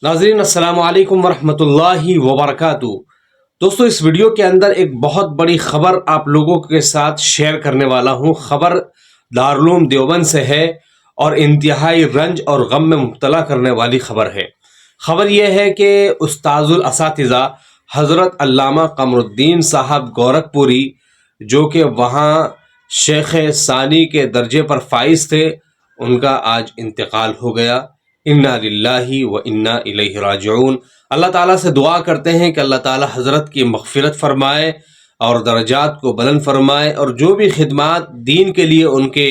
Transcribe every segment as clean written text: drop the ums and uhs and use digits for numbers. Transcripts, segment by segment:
ناظرین السلام علیکم ورحمۃ اللہ وبرکاتہ۔ دوستو اس ویڈیو کے اندر ایک بہت بڑی خبر آپ لوگوں کے ساتھ شیئر کرنے والا ہوں۔ خبر دارالعلوم دیوبند سے ہے اور انتہائی رنج اور غم میں مبتلا کرنے والی خبر ہے۔ خبر یہ ہے کہ استاذ الاساتذہ حضرت علامہ قمر الدین صاحب گورکھپوری جو کہ وہاں شیخ ثانی کے درجے پر فائز تھے، ان کا آج انتقال ہو گیا۔ انا للہ و انا الیہ راجعون۔ اللہ تعالیٰ سے دعا کرتے ہیں کہ اللہ تعالیٰ حضرت کی مغفرت فرمائے اور درجات کو بلند فرمائے، اور جو بھی خدمات دین کے لیے ان کے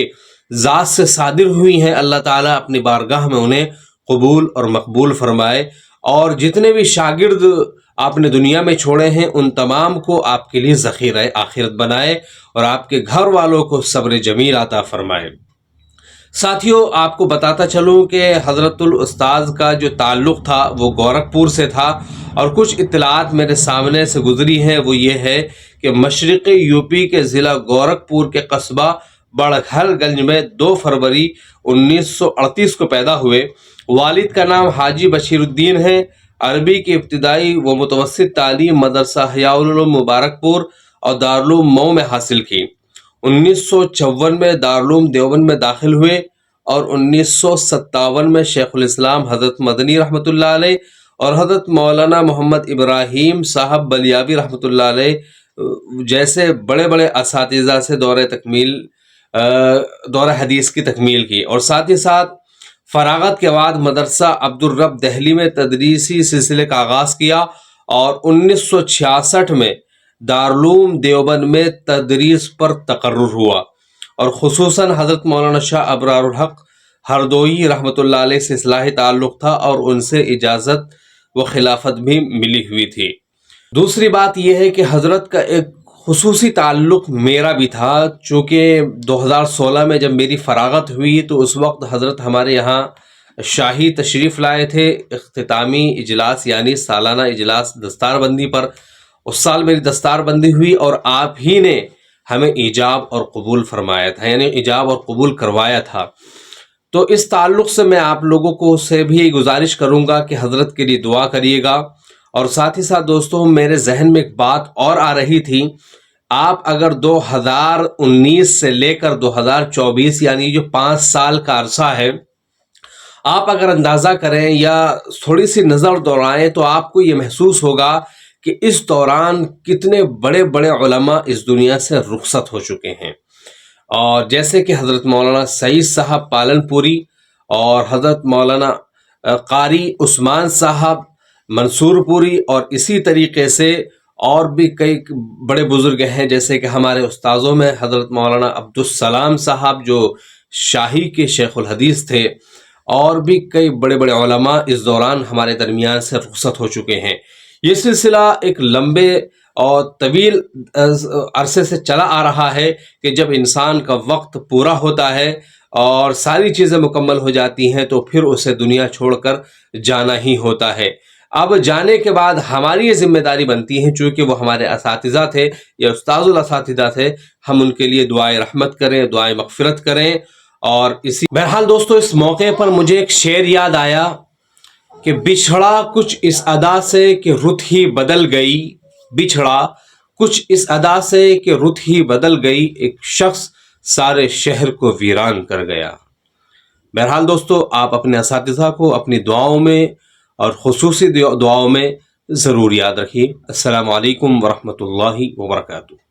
ذات سے صادر ہوئی ہیں اللہ تعالیٰ اپنی بارگاہ میں انہیں قبول اور مقبول فرمائے، اور جتنے بھی شاگرد آپ نے دنیا میں چھوڑے ہیں ان تمام کو آپ کے لیے ذخیرہ آخرت بنائے اور آپ کے گھر والوں کو صبر جمیل عطا فرمائے۔ ساتھیوں، آپ کو بتاتا چلوں کہ حضرت الاستاذ کا جو تعلق تھا وہ گورکھپور سے تھا، اور کچھ اطلاعات میرے سامنے سے گزری ہیں۔ وہ یہ ہے کہ مشرقی یوپی کے ضلع گورکھپور کے قصبہ بڑگھل گنج میں 2 فروری 1938 کو پیدا ہوئے۔ والد کا نام حاجی بشیر الدین ہے۔ عربی کی ابتدائی و متوسط تعلیم مدرسہ احیاء العلوم مبارکپور اور دارالعلوم مئو میں حاصل کی۔ 1954 میں دارالعلوم دیوبند میں داخل ہوئے، اور 1957 میں شیخ الاسلام حضرت مدنی رحمۃ اللہ علیہ اور حضرت مولانا محمد ابراہیم صاحب بلیابی رحمۃ اللہ علیہ جیسے بڑے بڑے اساتذہ سے دورہ حدیث کی تکمیل کی، اور ساتھ ہی ساتھ فراغت کے بعد مدرسہ عبدالرب دہلی میں تدریسی سلسلے کا آغاز کیا، اور 1966 میں دارالعلوم دیوبند میں تدریس پر تقرر ہوا، اور خصوصاً حضرت مولانا شاہ ابرار الحق ہردوئی رحمۃ اللہ علیہ سے اصلاحی تعلق تھا، اور ان سے اجازت و خلافت بھی ملی ہوئی تھی۔ دوسری بات یہ ہے کہ حضرت کا ایک خصوصی تعلق میرا بھی تھا، چونکہ 2016 میں جب میری فراغت ہوئی تو اس وقت حضرت ہمارے یہاں شاہی تشریف لائے تھے اختتامی اجلاس یعنی سالانہ اجلاس دستار بندی پر۔ اس سال میری دستار بندی ہوئی اور آپ ہی نے ہمیں ایجاب اور قبول فرمایا تھا، یعنی ایجاب اور قبول کروایا تھا۔ تو اس تعلق سے میں آپ لوگوں کو سے بھی گزارش کروں گا کہ حضرت کے لیے دعا کریے گا۔ اور ساتھ ہی ساتھ دوستوں، میرے ذہن میں ایک بات اور آ رہی تھی، آپ اگر 2019 سے لے کر 2024 یعنی جو 5 سال کا عرصہ ہے، آپ اگر اندازہ کریں یا تھوڑی سی نظر دوڑائیں تو آپ کو یہ محسوس ہوگا کہ اس دوران کتنے بڑے بڑے علماء اس دنیا سے رخصت ہو چکے ہیں، اور جیسے کہ حضرت مولانا سعید صاحب پالن پوری اور حضرت مولانا قاری عثمان صاحب منصور پوری، اور اسی طریقے سے اور بھی کئی بڑے بزرگ ہیں، جیسے کہ ہمارے استاذوں میں حضرت مولانا عبدالسلام صاحب جو شاہی کے شیخ الحدیث تھے، اور بھی کئی بڑے بڑے علماء اس دوران ہمارے درمیان سے رخصت ہو چکے ہیں۔ یہ سلسلہ ایک لمبے اور طویل عرصے سے چلا آ رہا ہے کہ جب انسان کا وقت پورا ہوتا ہے اور ساری چیزیں مکمل ہو جاتی ہیں تو پھر اسے دنیا چھوڑ کر جانا ہی ہوتا ہے۔ اب جانے کے بعد ہماری یہ ذمہ داری بنتی ہے، چونکہ وہ ہمارے اساتذہ تھے یا استاذ الاساتذہ تھے، ہم ان کے لیے دعائے رحمت کریں، دعائے مغفرت کریں۔ اور بہرحال دوستو، اس موقع پر مجھے ایک شعر یاد آیا کہ بچھڑا کچھ اس ادا سے کہ رت ہی بدل گئی، بچھڑا کچھ اس ادا سے کہ رت ہی بدل گئی، ایک شخص سارے شہر کو ویران کر گیا۔ بہرحال دوستو، آپ اپنے اساتذہ کو اپنی دعاؤں میں اور خصوصی دعاؤں میں ضرور یاد رکھیے۔ السلام علیکم ورحمۃ اللہ وبرکاتہ۔